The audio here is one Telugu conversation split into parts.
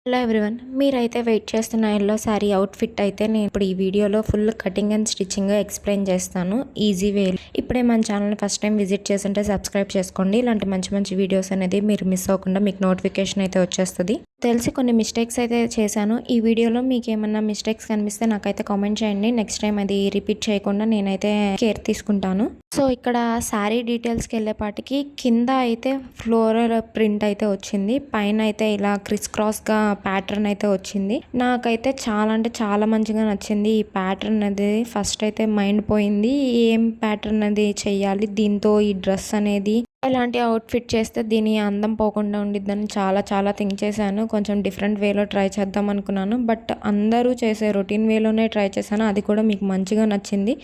హలో ఎవ్రీవన్, మీరైతే వెయిట్ చేస్తున్న ఎల్లో శారీ అవుట్ఫిట్ అయితే నేను ఇప్పుడు ఈ వీడియోలో full cutting and stitching explain చేస్తాను ఈజీ వే. ఇప్పుడే మన ఛానల్ని ఫస్ట్ టైం విజిట్ చేస్తుంటే సబ్స్క్రైబ్ చేసుకోండి. ఇలాంటి మంచి మంచి వీడియోస్ అనేది మీరు మిస్ అవ్వకుండా మీకు నోటిఫికేషన్ అయితే వచ్చేస్తుంది. తెలిసి కొన్ని మిస్టేక్స్ అయితే చేశాను. ఈ వీడియోలో మీకు ఏమన్నా మిస్టేక్స్ కనిపిస్తే నాకైతే కామెంట్ చేయండి. నెక్స్ట్ టైం అది రిపీట్ చేయకుండా నేనైతే కేర్ తీసుకుంటాను. సో ఇక్కడ శారీ డీటెయిల్స్కి వెళ్ళేపాటికి కింద అయితే ఫ్లోరల్ ప్రింట్ అయితే వచ్చింది, పైన అయితే ఇలా క్రిస్ క్రాస్గా ప్యాటర్న్ అయితే వచ్చింది. నాకైతే చాలా అంటే చాలా మంచిగా నచ్చింది ఈ ప్యాటర్న్ అనేది. ఫస్ట్ అయితే మైండ్ పోయింది, ఏం ప్యాటర్న్ అది చెయ్యాలి దీంతో, ఈ డ్రెస్ అనేది ఎలాంటి అవుట్ఫిట్ చేస్తే దీని అందం పోకుండా ఉండిద్దని చాలా చాలా థింక్ చేశాను. కొంచెం డిఫరెంట్ వేలో ట్రై చేద్దాం అనుకున్నాను, బట్ అందరూ చేసే రొటీన్ వేలోనే ట్రై చేశాను. అది కూడా మీకు మంచిగా నచ్చింది.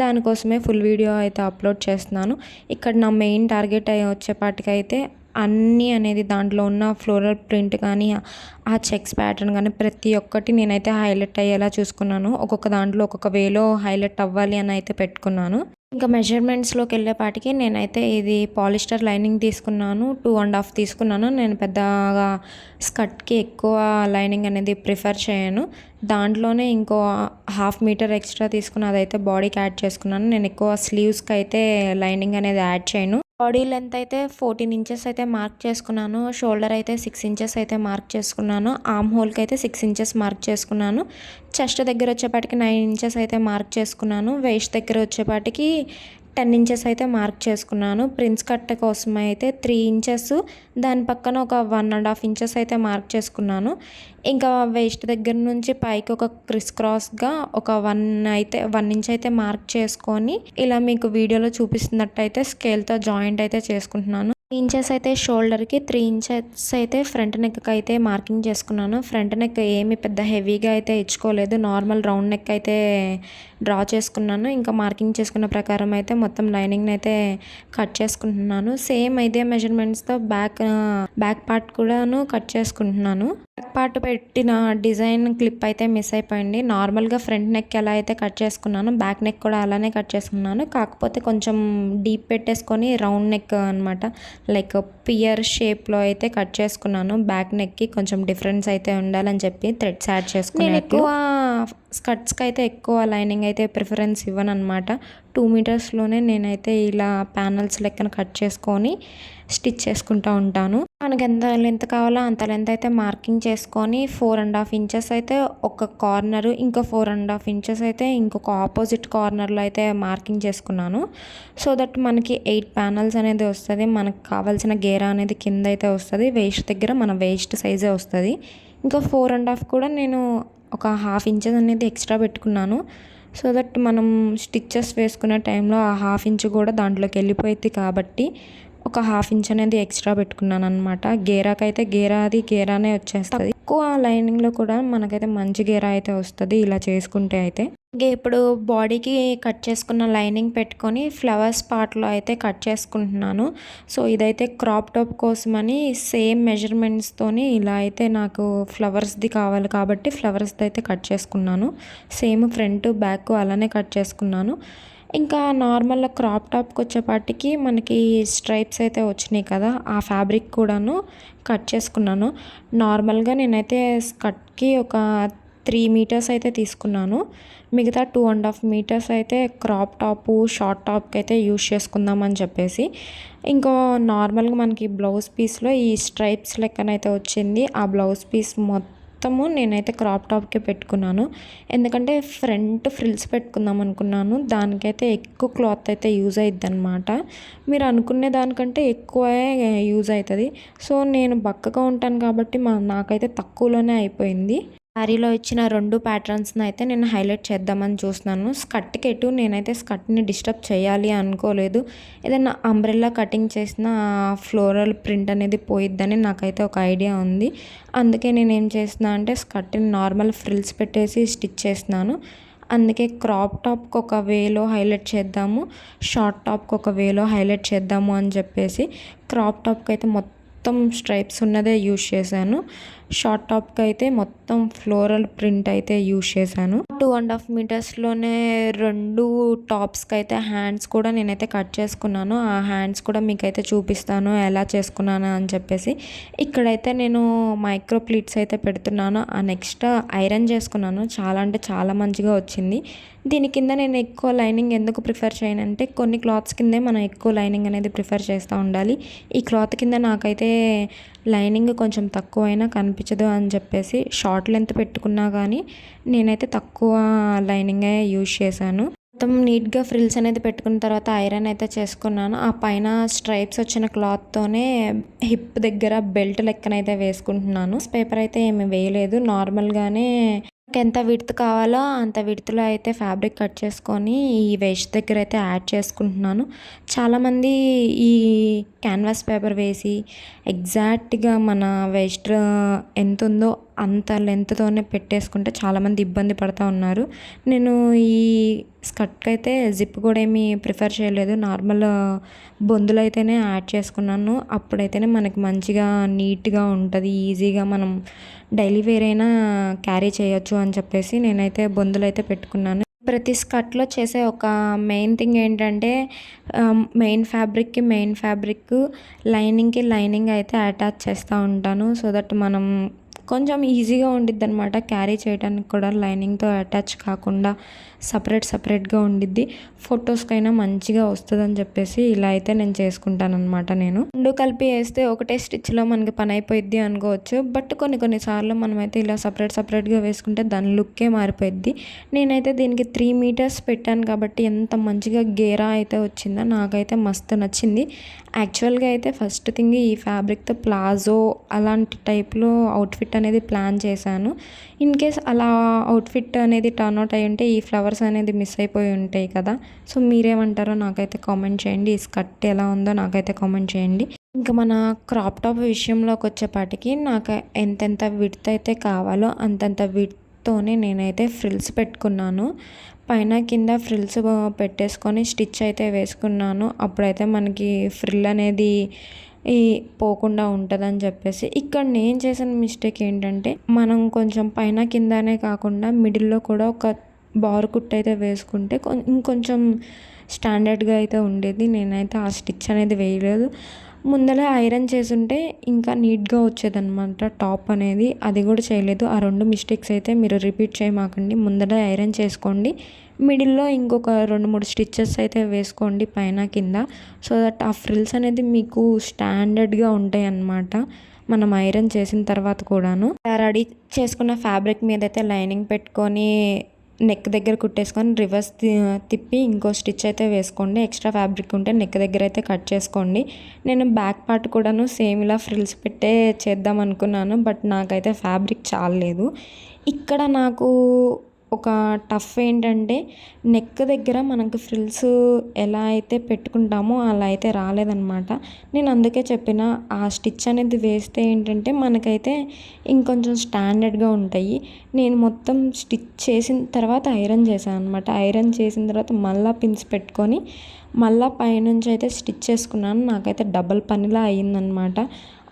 దానికోసమే ఫుల్ వీడియో అయితే అప్లోడ్ చేస్తున్నాను. ఇక్కడ నా మెయిన్ టార్గెట్ వచ్చేపాటికైతే అన్నీ అనేది దాంట్లో ఉన్న ఫ్లోరల్ ప్రింట్ కానీ, ఆ చెక్స్ ప్యాటర్న్ కానీ ప్రతి ఒక్కటి నేనైతే హైలైట్ అయ్యేలా చూసుకున్నాను. ఒక్కొక్క దాంట్లో ఒక్కొక్క వేలో హైలైట్ అవ్వాలి అని అయితే పెట్టుకున్నాను. ఇంకా మెజర్మెంట్స్లోకి వెళ్ళేపాటికి నేనైతే ఇది పాలిస్టర్ లైనింగ్ తీసుకున్నాను, 2.5 తీసుకున్నాను. నేను పెద్దగా స్కర్ట్కి ఎక్కువ లైనింగ్ అనేది ప్రిఫర్ చేయను. దాంట్లోనే ఇంకో 1/2 మీటర్ ఎక్స్ట్రా తీసుకుని అదైతే బాడీకి యాడ్ చేసుకున్నాను. నేను ఎక్కువ స్లీవ్స్కి అయితే లైనింగ్ అనేది యాడ్ చేయను. బాడీ లెంత్ అయితే 14 ఇంచెస్ అయితే మార్క్ చేసుకున్నాను. షోల్డర్ అయితే 6 ఇంచెస్ అయితే మార్క్ చేసుకున్నాను. ఆర్మ్ హోల్కి అయితే 6 ఇంచెస్ మార్క్ చేసుకున్నాను. చెస్ట్ దగ్గర వచ్చేపాటికి 9 ఇంచెస్ అయితే మార్క్ చేసుకున్నాను. వేస్ట్ దగ్గర వచ్చేపాటికి 10 ఇంచెస్ అయితే మార్క్ చేసుకున్నాను. ప్రిన్స్ కట్ కోసం అయితే 3 ఇంచెస్, దాని పక్కన ఒక 1.5 ఇంచెస్ అయితే మార్క్ చేసుకున్నాను. ఇంకా వేస్ట్ దగ్గర నుంచి పైకి ఒక క్రిస్ క్రాస్గా ఒక 1 ఇంచ్ అయితే మార్క్ చేసుకొని ఇలా మీకు వీడియోలో చూపిస్తున్నట్టయితే స్కేల్తో జాయింట్ అయితే చేసుకుంటున్నాను. 3 ఇంచెస్ అయితే షోల్డర్కి, 3 ఇంచెస్ అయితే ఫ్రంట్ నెక్కి అయితే మార్కింగ్ చేసుకున్నాను. ఫ్రంట్ నెక్ ఏమి పెద్ద హెవీగా అయితే ఇచ్చుకోలేదు, నార్మల్ రౌండ్ నెక్ అయితే డ్రా చేసుకున్నాను. ఇంకా మార్కింగ్ చేసుకున్న ప్రకారం అయితే మొత్తం లైనింగ్ని అయితే కట్ చేసుకుంటున్నాను. సేమ్ ఇదే మెజర్మెంట్స్తో బ్యాక్ పార్ట్ కూడాను కట్ చేసుకుంటున్నాను. బ్యాక్ పార్ట్ పెట్టిన డిజైన్ క్లిప్ అయితే మిస్ అయిపోయింది. నార్మల్గా ఫ్రంట్ నెక్ ఎలా అయితే కట్ చేసుకున్నాను, బ్యాక్ నెక్ కూడా అలానే కట్ చేసుకున్నాను. కాకపోతే కొంచెం డీప్ పెట్టేసుకొని రౌండ్ నెక్ అనమాట, లైక్ పియర్ షేప్లో అయితే కట్ చేసుకున్నాను. బ్యాక్ నెక్కి కొంచెం డిఫరెన్స్ అయితే ఉండాలని చెప్పి థ్రెడ్స్ యాడ్ చేసుకున్నాను. నేను ఎక్కువ స్కర్ట్స్కి అయితే ఎక్కువ లైనింగ్ అయితే ప్రిఫరెన్స్ ఇవ్వను అనమాట. 2 మీటర్స్లోనే నేనైతే ఇలా ప్యానల్స్ లెక్కన కట్ చేసుకొని స్టిచ్ చేసుకుంటూ ఉంటాను. మనకి ఎంత లెంత్ కావాలో అంత లెంత్ అయితే మార్కింగ్ చేసుకొని 4.5 ఇంచెస్ అయితే ఒక కార్నరు, ఇంకా 4.5 ఇంచెస్ అయితే ఇంకొక ఆపోజిట్ కార్నర్లో అయితే మార్కింగ్ చేసుకున్నాను. సో దట్ మనకి 8 ప్యానల్స్ అనేది వస్తుంది. మనకు కావాల్సిన గేరా అనేది కింద అయితే వస్తుంది. వేస్ట్ దగ్గర మన వేస్ట్ సైజే వస్తుంది. ఇంకా 4.5 కూడా నేను ఒక 1/2 ఇంచెస్ అనేది ఎక్స్ట్రా పెట్టుకున్నాను. సో దట్ మనం స్టిచ్చెస్ వేసుకునే టైంలో ఆ 1/2 ఇంచ్ కూడా దాంట్లోకి వెళ్ళిపోయింది కాబట్టి ఒక 1/2 ఇంచ్ అనేది ఎక్స్ట్రా పెట్టుకున్నాను అనమాట. గేరాకైతే గేరానే వచ్చేస్తుంది. ఎక్కువ లైనింగ్లో కూడా మనకైతే మంచి గేరా అయితే వస్తుంది ఇలా చేసుకుంటే అయితే. ఇంకా ఇప్పుడు బాడీకి కట్ చేసుకున్న లైనింగ్ పెట్టుకొని ఫ్లవర్స్ పార్ట్లో అయితే కట్ చేసుకుంటున్నాను. సో ఇదైతే క్రాప్ టాప్ కోసమని సేమ్ మెజర్మెంట్స్తోని ఇలా అయితే నాకు ఫ్లవర్స్ది కావాలి కాబట్టి ఫ్లవర్స్ది అయితే కట్ చేసుకున్నాను. సేమ్ ఫ్రంట్ బ్యాక్ అలానే కట్ చేసుకున్నాను. ఇంకా నార్మల్ క్రాప్ టాప్కి వచ్చేపాటికి మనకి స్ట్రైప్స్ అయితే వచ్చినాయి కదా, ఆ ఫ్యాబ్రిక్ కూడాను కట్ చేసుకున్నాను. నార్మల్గా నేనైతే స్కర్ట్కి ఒక 3 మీటర్స్ అయితే తీసుకున్నాను. మిగతా 2.5 మీటర్స్ అయితే క్రాప్ టాపు, షార్ట్ టాప్కి అయితే యూజ్ చేసుకుందామని చెప్పేసి. ఇంకో నార్మల్గా మనకి బ్లౌజ్ పీస్లో ఈ స్ట్రైప్స్ లెక్కనైతే వచ్చింది. ఆ బ్లౌజ్ పీస్ మొత్తము నేనైతే క్రాప్ టాప్కే పెట్టుకున్నాను. ఎందుకంటే ఫ్రంట్ ఫ్రిల్స్ పెట్టుకుందాం అనుకున్నాను. దానికైతే ఎక్కువ క్లాత్ అయితే యూజ్ అవుతుంది అనమాట. మీరు అనుకునే దానికంటే ఎక్కువే యూజ్ అవుతుంది. సో నేను బక్కగా ఉంటాను కాబట్టి నాకైతే తక్కువలోనే అయిపోయింది. శారీలో ఇచ్చిన 2 ప్యాటర్న్స్ని అయితే నేను హైలైట్ చేద్దామని చూస్తున్నాను. స్కర్ట్కి ఎటు నేనైతే స్కర్ట్ని డిస్టర్బ్ చేయాలి అనుకోలేదు. ఏదైనా అంబ్రెల్లా కటింగ్ చేసిన ఫ్లోరల్ ప్రింట్ అనేది పోయిద్దని నాకైతే ఒక ఐడియా ఉంది. అందుకే నేను ఏం చేస్తున్నా అంటే స్కర్ట్ని నార్మల్ ఫ్రిల్స్ పెట్టేసి స్టిచ్ చేస్తున్నాను. అందుకే క్రాప్ టాప్కి ఒక వేలో హైలైట్ చేద్దాము, షార్ట్ టాప్కి ఒక వేలో హైలైట్ చేద్దాము అని చెప్పేసి క్రాప్ టాప్కి అయితే మొత్తం మొత్తం స్ట్రైప్స్ ఉన్నదే యూజ్ చేశాను. షార్ట్ టాప్కి అయితే మొత్తం ఫ్లోరల్ ప్రింట్ అయితే యూజ్ చేశాను. 2.5 మీటర్స్లోనే 2 టాప్స్కి అయితే హ్యాండ్స్ కూడా నేనైతే కట్ చేసుకున్నాను. ఆ హ్యాండ్స్ కూడా మీకైతే చూపిస్తాను ఎలా చేసుకున్నాను అని చెప్పేసి. ఇక్కడైతే నేను మైక్రో ప్లీట్స్ అయితే పెడుతున్నాను. ఆ నెక్స్ట్ ఐరన్ చేసుకున్నాను. చాలా అంటే చాలా మంచిగా వచ్చింది. దీని కింద నేను ఎక్కువ లైనింగ్ ఎందుకు ప్రిఫర్ చేయనంటే కొన్ని క్లాత్స్ కిందే మనం ఎక్కువ లైనింగ్ అనేది ప్రిఫర్ చేస్తూ ఉండాలి. ఈ క్లాత్ కింద నాకైతే లైనింగ్ కొంచెం తక్కువైనా కనిపించదు అని చెప్పేసి షార్ట్ లెంత్ పెట్టుకున్నా కానీ నేనైతే తక్కువ లైనింగే యూజ్ చేశాను. మొత్తం నీట్గా ఫ్రిల్స్ అనేది పెట్టుకున్న తర్వాత ఐరన్ అయితే చేసుకున్నాను. ఆ పైన స్ట్రైప్స్ వచ్చిన క్లాత్తోనే హిప్ దగ్గర బెల్ట్ లెక్కనైతే వేసుకుంటున్నాను. పేపర్ అయితే ఏమి వేయలేదు, నార్మల్గానే ఎంత విడ్త్ కావాలో అంత విడ్త్లో అయితే ఫ్యాబ్రిక్ కట్ చేసుకొని ఈ వేస్ట్ దగ్గర అయితే యాడ్ చేసుకుంటున్నాను. చాలామంది ఈ క్యాన్వాస్ పేపర్ వేసి ఎగ్జాక్ట్గా మన వేస్ట్ ఎంత ఉందో అంత లెంత్తోనే పెట్టేసుకుంటే చాలామంది ఇబ్బంది పడుతూ ఉన్నారు. నేను ఈ స్కర్ట్కి అయితే జిప్ కూడా ఏమీ ప్రిఫర్ చేయలేదు, నార్మల్ బొందులు అయితేనే యాడ్ చేసుకున్నాను. అప్పుడైతేనే మనకి మంచిగా నీట్గా ఉంటుంది, ఈజీగా మనం డైలీ వేర్ అయినా క్యారీ చేయొచ్చు అని చెప్పేసి నేనైతే బొందులు అయితే పెట్టుకున్నాను. ప్రతి స్కర్ట్లో చేసే ఒక మెయిన్ థింగ్ ఏంటంటే మెయిన్ ఫ్యాబ్రిక్ లైనింగ్కి లైనింగ్ అయితే అటాచ్ చేస్తూ ఉంటాను. సో దట్ మనం కొంచెం ఈజీగా ఉండిద్ది అనమాట క్యారీ చేయడానికి కూడా. లైనింగ్తో అటాచ్ కాకుండా సపరేట్గా ఉండిద్ది, ఫొటోస్కైనా మంచిగా వస్తుందని చెప్పేసి ఇలా అయితే నేను చేసుకుంటాను అనమాట. నేను 2 కలిపి వేస్తే ఒకటే స్టిచ్లో మనకి పని అయిపోయిద్ది అనుకోవచ్చు. బట్ కొన్నిసార్లు మనమైతే ఇలా సపరేట్గా వేసుకుంటే దాని లుక్కే మారిపోయిద్ది. నేనైతే దీనికి 3 మీటర్స్ పెట్టాను కాబట్టి ఎంత మంచిగా గేరా అయితే వచ్చిందో నాకైతే మస్తు నచ్చింది. యాక్చువల్గా అయితే ఫస్ట్ థింగ్ ఈ ఫ్యాబ్రిక్తో ప్లాజో అలాంటి టైప్లో అవుట్ఫిట్ అనేది ప్లాన్ చేశాను. ఇన్ కేస్ అలా అవుట్ఫిట్ అనేది టర్న్ అవుట్ అయ్యి ఉంటే ఈ ఫ్లవర్స్ అనేది మిస్ అయిపోయి ఉంటాయి కదా. సో మీరేమంటారో నాకైతే కామెంట్ చేయండి. ఈ స్కర్ట్ ఎలా ఉందో నాకైతే కామెంట్ చేయండి. ఇంకా మన క్రాప్ టాప్ విషయంలోకి వచ్చేపాటికి నాకు ఎంతెంత విడ్త్ అయితే కావాలో అంతంత విడ్త్తోనే నేనైతే ఫ్రిల్స్ పెట్టుకున్నాను. పైన కింద ఫ్రిల్స్ పెట్టేసుకొని స్టిచ్ అయితే వేసుకున్నాను. అప్పుడైతే మనకి ఫ్రిల్ అనేది పోకుండా ఉంటుందని చెప్పేసి. ఇక్కడ నేను చేసిన మిస్టేక్ ఏంటంటే మనం కొంచెం పైన కిందనే కాకుండా మిడిల్లో కూడా ఒక బార్ కుట్ అయితే వేసుకుంటే ఇంకొంచెం స్టాండర్డ్గా అయితే ఉండేది. నేనైతే ఆ స్టిచ్ అనేది వేయలేదు. ముందర ఐరన్ చేసుంటే ఇంకా నీట్గా వచ్చేదన్నమాట టాప్ అనేది. అది కూడా చేయలేదు. ఆ 2 మిస్టేక్స్ అయితే మీరు రిపీట్ చేయమాకండి. ముందర ఐరన్ చేసుకోండి, మిడిల్లో ఇంకొక 2-3 స్టిచ్చెస్ అయితే వేసుకోండి పైన కింద. సో దట్ ఆ ఫ్రిల్స్ అనేది మీకు స్టాండర్డ్గా ఉంటాయి అన్నమాట మనం ఐరన్ చేసిన తర్వాత కూడాను. రెడీ చేసుకున్న ఫ్యాబ్రిక్ మీద అయితే లైనింగ్ పెట్టుకొని నెక్ దగ్గర కుట్టేసుకొని రివర్స్ తిప్పి ఇంకో స్టిచ్ అయితే వేసుకోండి. ఎక్స్ట్రా ఫ్యాబ్రిక్ ఉంటే నెక్ దగ్గర అయితే కట్ చేసుకోండి. నేను బ్యాక్ పార్ట్ కూడాను సేమ్ ఇలా ఫ్రిల్స్ పెట్టే చేద్దాం అనుకున్నాను, బట్ నాకైతే ఫ్యాబ్రిక్ చాలలేదు. ఇక్కడ నాకు ఒక టఫ్ ఏంటంటే నెక్ దగ్గర మనకు ఫ్రిల్స్ ఎలా అయితే పెట్టుకుంటామో అలా అయితే రాలేదన్నమాట. నేను అందుకే చెప్పిన ఆ స్టిచ్ అనేది వేస్తే ఏంటంటే మనకైతే ఇంకొంచెం స్టాండర్డ్గా ఉంటాయి. నేను మొత్తం స్టిచ్ చేసిన తర్వాత ఐరన్ చేశాను అనమాట. ఐరన్ చేసిన తర్వాత మళ్ళీ పిన్స్ పెట్టుకొని మళ్ళీ పైనుంచి అయితే స్టిచ్ చేసుకున్నాను. నాకైతే డబల్ పనిలా అయ్యిందనమాట.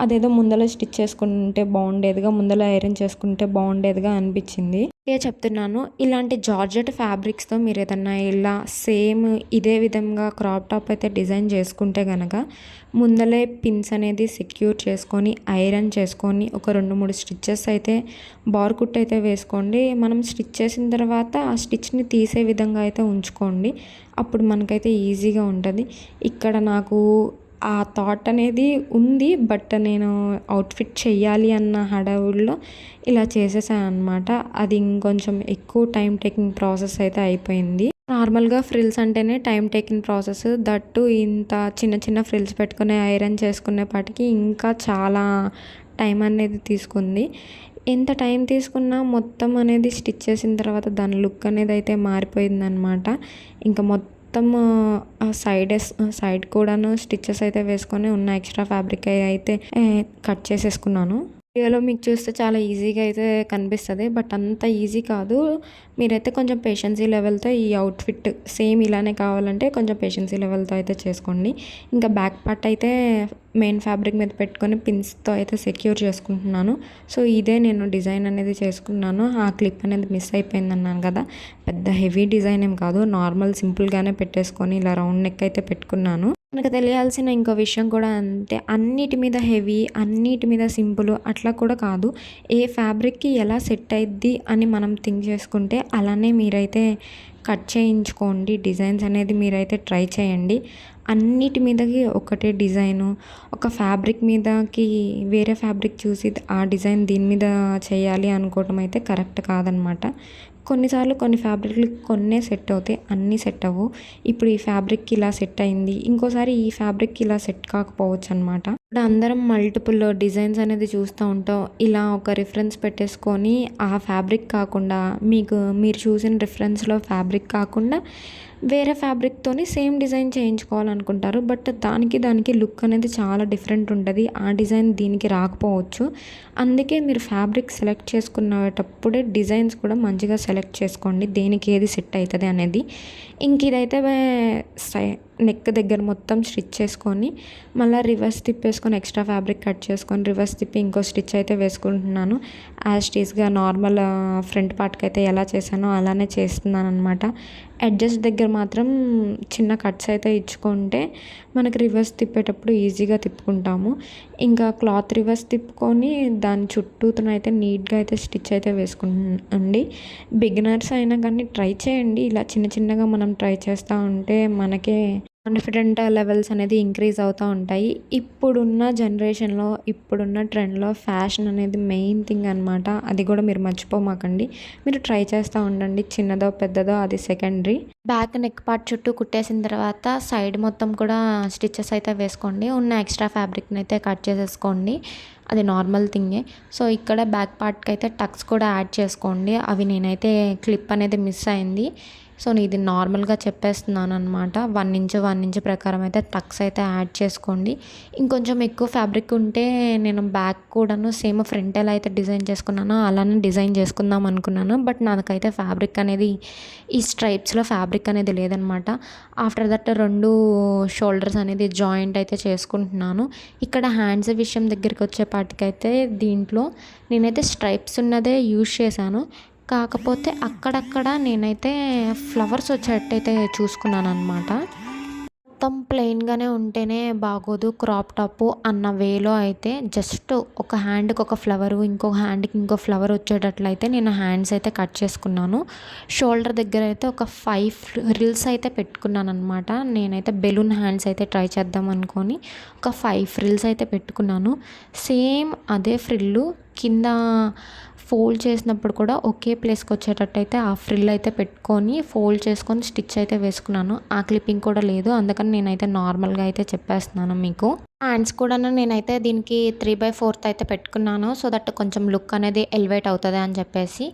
అదేదో ముందర స్టిచ్ చేసుకుంటే బాగుండేదిగా, ముందర ఐరన్ చేసుకుంటే బాగుండేదిగా అనిపించింది. చెప్తున్నాను, ఇలాంటి జార్జెట్ ఫ్యాబ్రిక్స్తో మీరు ఏదన్నా ఇలా సేమ్ ఇదే విధంగా క్రాప్ టాప్ అయితే డిజైన్ చేసుకుంటే కనుక ముందలే పిన్స్ అనేది సెక్యూర్ చేసుకొని ఐరన్ చేసుకొని ఒక 2-3 స్టిచ్చెస్ అయితే బార్ కుట్ అయితే వేసుకోండి. మనం స్టిచ్ చేసిన తర్వాత ఆ స్టిచ్ని తీసే విధంగా అయితే ఉంచుకోండి. అప్పుడు మనకైతే ఈజీగా ఉంటుంది. ఇక్కడ నాకు ఆ థాట్ అనేది ఉంది, బట్ నేను అవుట్ఫిట్ చెయ్యాలి అన్న హడావుడిలో ఇలా చేసేసాను అనమాట. అది ఇంకొంచెం ఎక్కువ టైం టేకింగ్ ప్రాసెస్ అయితే అయిపోయింది. నార్మల్గా ఫ్రిల్స్ అంటేనే టైం టేకింగ్ ప్రాసెస్, దట్టు ఇంత చిన్న ఫ్రిల్స్ పెట్టుకునే ఐరన్ చేసుకునేపాటికి ఇంకా చాలా టైం అనేది తీసుకుంది. ఎంత టైం తీసుకున్నా మొత్తం అనేది స్టిచ్ చేసిన తర్వాత దాని లుక్ అనేది అయితే మారిపోయిందనమాట. ఇంకా మొత్తం సైడ్ కూడాను స్టిచ్చెస్ అయితే వేసుకొని ఉన్న ఎక్స్ట్రా ఫ్యాబ్రిక్ అయితే కట్ చేసేసుకున్నాను. వీడియోలో మీకు చూస్తే చాలా ఈజీగా అయితే కనిపిస్తది. బట్ అంత ఈజీ కాదు. మీరైతే కొంచెం పేషెన్సీ లెవెల్‌తో ఈ అవుట్‌ఫిట్ సేమ్ ఇలానే కావాలంటే కొంచెం పేషెన్సీ లెవెల్‌తో అయితే చేసుకోండి. ఇంకా బ్యాక్ పార్ట్ అయితే మెయిన్ ఫ్యాబ్రిక్ మీద పెట్టుకొని పిన్స్‌తో అయితే సెక్యూర్ చేసుకుంటున్నాను. సో, ఇదే నేను డిజైన్ అనేది చేసుకున్నాను. ఆ క్లిప్ అనేది మిస్ అయిపోయిందన్నాను కదా! పెద్ద హెవీ డిజైన్ ఏం కాదు. నార్మల్ సింపుల్‌గానే పెట్టేసుకొని ఇలా రౌండ్ నెక్ అయితే పెట్టుకున్నాను. మనకు తెలియాల్సిన ఇంకో విషయం కూడా అంతే. అన్నిటి మీద హెవీ, అన్నిటి మీద సింపుల్ అట్లా కూడా కాదు. ఏ ఫ్యాబ్రిక్‌కి ఎలా సెట్ అయిద్ది అని మనం థింక్ చేసుకుంటే అలానే మీరైతే కట్ చేయించుకోండి. డిజైన్స్ అనేది మీరైతే ట్రై చేయండి. అన్నిటి మీదకి ఒకటే డిజైను, ఒక ఫ్యాబ్రిక్ మీదకి వేరే ఫ్యాబ్రిక్ చూసి ఆ డిజైన్ దీని మీద చేయాలి అనుకోవటం అయితే కరెక్ట్ కాదనమాట. కొన్నిసార్లు కొన్ని ఫ్యాబ్రిక్‌లు కొన్నే సెట్ అవుతాయి. అన్నీ సెట్ అవ్వవు. ఇప్పుడు ఈ ఫ్యాబ్రిక్‌కి ఇలా సెట్ అయింది. ఇంకోసారి ఈ ఫ్యాబ్రిక్‌కి ఇలా సెట్ కాకపోవచ్చనమాట. ఇప్పుడు అందరం మల్టిపుల్ డిజైన్స్ అనేది చూస్తూ ఉంటాం. ఇలా ఒక రిఫరెన్స్ పెట్టేసుకొని ఆ ఫ్యాబ్రిక్ కాకుండా మీరు చూసిన రిఫరెన్స్‌లో ఫ్యాబ్రిక్ కాకుండా వేరే ఫ్యాబ్రిక్‌తోని సేమ్ డిజైన్ చేయించుకోవాలనుకుంటారు. బట్ దానికి లుక్ అనేది చాలా డిఫరెంట్ ఉంటది. ఆ డిజైన్ దీనికి రాకపోవచ్చు. అందుకే మీరు ఫ్యాబ్రిక్ సెలెక్ట్ చేసుకునేటప్పుడే డిజైన్స్ కూడా మంచిగా సెలెక్ట్ చేసుకోండి. దేనికి ఏది సెట్ అయితది అనేది. ఇంక ఇదైతే నెక్ దగ్గర మొత్తం స్టిచ్ చేసుకొని మళ్ళీ రివర్స్ తిప్పేసుకొని ఎక్స్ట్రా ఫ్యాబ్రిక్ కట్ చేసుకొని రివర్స్ తిప్పి ఇంకో స్టిచ్ అయితే వేసుకుంటున్నాను. యాజ్ ఇట్ ఈస్‌గా నార్మల్ ఫ్రంట్ పార్ట్‌కి అయితే ఎలా చేశానో అలానే చేస్తున్నాను అనమాట. ఎడ్జెస్ దగ్గర మాత్రం చిన్న కట్స్ అయితే ఇచ్చుకుంటే మనకి రివర్స్ తిప్పేటప్పుడు ఈజీగా తిప్పుకుంటాము. ఇంకా క్లాత్ రివర్స్ తిప్పుకొని దాని చుట్టూతనైతే నీట్‌గా అయితే స్టిచ్ అయితే వేసుకుంటున్నానండి. బిగినర్స్ అయినా కానీ ట్రై చేయండి. ఇలా చిన్నగా మనం ట్రై చేస్తూ ఉంటే మనకే కాన్ఫిడెంట్ లెవెల్స్ అనేది ఇంక్రీజ్ అవుతూ ఉంటాయి. ఇప్పుడున్న జనరేషన్‌లో, ఇప్పుడున్న ట్రెండ్‌లో ఫ్యాషన్ అనేది మెయిన్ థింగ్ అనమాట. అది కూడా మీరు మర్చిపోమాకండి. మీరు ట్రై చేస్తూ ఉండండి. చిన్నదో, పెద్దదో అది సెకండరీ. బ్యాక్ నెక్ పార్ట్ చుట్టూ కుట్టేసిన తర్వాత సైడ్ మొత్తం కూడా స్టిచెస్ అయితే వేసుకోండి. ఉన్న ఎక్స్ట్రా ఫ్యాబ్రిక్‌ని అయితే కట్ చేసేసుకోండి. అది నార్మల్ థింగే. సో, ఇక్కడ బ్యాక్ పార్ట్‌కి అయితే టక్స్ కూడా యాడ్ చేసుకోండి. అవి నేనైతే క్లిప్ అనేది మిస్ అయింది. సో, ఇది నార్మల్‌గా చెప్పేస్తున్నాను అనమాట. 1 ఇంచ్ ప్రకారం అయితే టక్స్ అయితే యాడ్ చేసుకోండి. ఇంకొంచెం ఎక్కువ ఫ్యాబ్రిక్ ఉంటే నేను బ్యాక్ కూడాను సేమ్ ఫ్రంట్ ఎలా అయితే డిజైన్ చేసుకున్నానో అలానే డిజైన్ చేసుకుందాం అనుకున్నాను. బట్ నాకైతే ఫ్యాబ్రిక్ అనేది ఈ స్ట్రైప్స్‌లో ఫ్యాబ్రిక్ అనేది లేదనమాట. ఆఫ్టర్ దట్ 2 షోల్డర్స్ అనేది జాయింట్ అయితే చేసుకుంటున్నాను. ఇక్కడ హ్యాండ్స్ విషయం దగ్గరికి వచ్చేపాటికైతే దీంట్లో నేనైతే స్ట్రైప్స్ ఉన్నదే యూజ్ చేశాను. కాకపోతే అక్కడక్కడ నేనైతే ఫ్లవర్స్ వచ్చేటట్టయితే చూసుకున్నాననమాట. మొత్తం ప్లెయిన్‌గానే ఉంటేనే బాగోదు క్రాప్ టాపు అన్న వేలో అయితే జస్ట్ ఒక హ్యాండ్‌కి ఒక ఫ్లవరు, ఇంకో హ్యాండ్‌కి ఇంకో ఫ్లవర్ వచ్చేటట్లయితే నేను హ్యాండ్స్ అయితే కట్ చేసుకున్నాను. షోల్డర్ దగ్గర అయితే ఒక 5 ఫ్రిల్స్ అయితే పెట్టుకున్నాననమాట. నేనైతే బెలూన్ హ్యాండ్స్ అయితే ట్రై చేద్దాం అనుకోని ఒక 5 ఫ్రిల్స్ అయితే పెట్టుకున్నాను. సేమ్ అదే ఫ్రిల్లు కింద ఫోల్డ్ చేసినప్పుడు కూడా ఒకే ప్లేస్‌కి వచ్చేటట్టయితే ఆ ఫ్రిల్ అయితే పెట్టుకొని ఫోల్డ్ చేసుకొని స్టిచ్ అయితే వేసుకున్నాను. ఆ క్లిప్పింగ్ కూడా లేదు. అందుకని నేనైతే నార్మల్‌గా అయితే చెప్పేస్తున్నాను మీకు. హ్యాండ్స్ కూడాను నేనైతే దీనికి 3/4 అయితే పెట్టుకున్నాను. సో దట్ కొంచెం లుక్ అనేది ఎలివేట్ అవుతది అని చెప్పేసి.